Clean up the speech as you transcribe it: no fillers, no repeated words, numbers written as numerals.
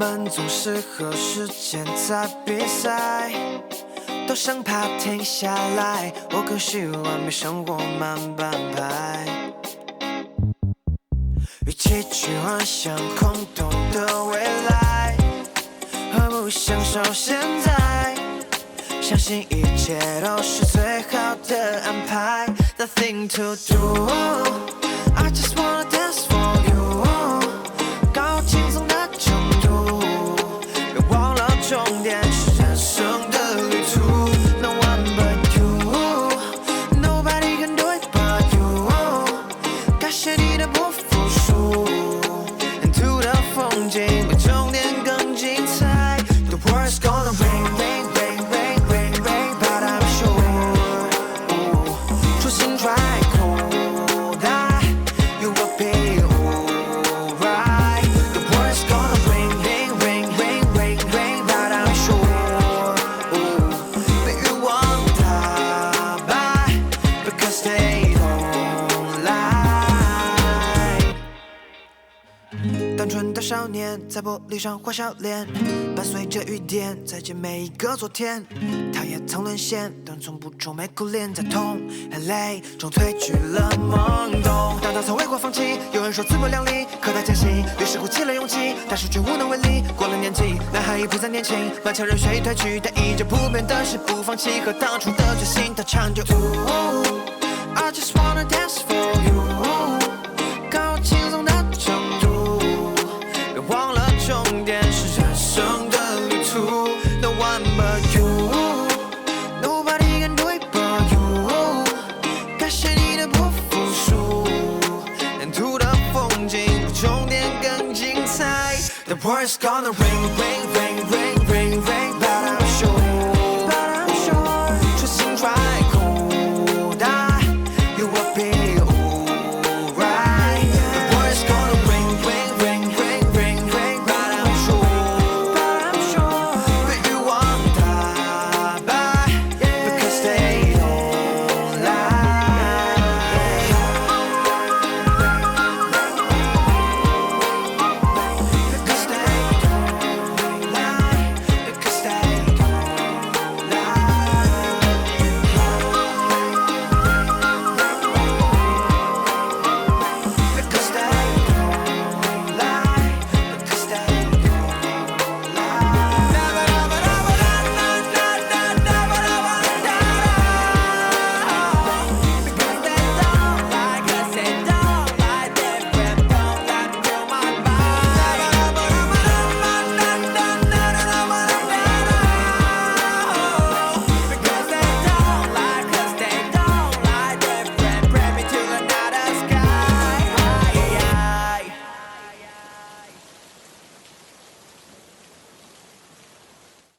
们总是和时间在比赛，都生怕停下来，我更希望被生活慢半拍。与其去幻想空洞的未来，何不享受现在？相信一切都是最好的安排。Nothing to do, I just wanna dance for you。高轻松的程度，别忘了终点是人生的旅途。No one but you, nobody can do it but you。感谢你的不服输，沿途的风景比终点更精彩。The world's gonna rain, rain, rain, rain, rain, rain, but I'm sure， 出心揣口袋 ，You will be alright。The world's gonna rain, rain, rain, rain, rain, rain, but I'm sure， 被欲望打败 ，because they don't lie。单纯的少年在玻璃上画笑脸，伴随着雨点，再见每一个昨天。他也曾沦陷，但从不愁眉苦脸，在痛和泪中褪去了懵懂。当他曾未过放弃，有人说自不量力，可他坚信，于是鼓起了勇气，但是却无能为力。过了年纪，男孩已不再年轻，满腔热血已褪去，但依旧不变的是不放弃和当初的决心。他唱着I just wanna dance for you， 高轻松的程度，别忘了终点是人生的旅途。No one but you，Nobody can do it but you。感谢你的不服输，沿途的风景比终点更精彩。The world's gonna rain, rain,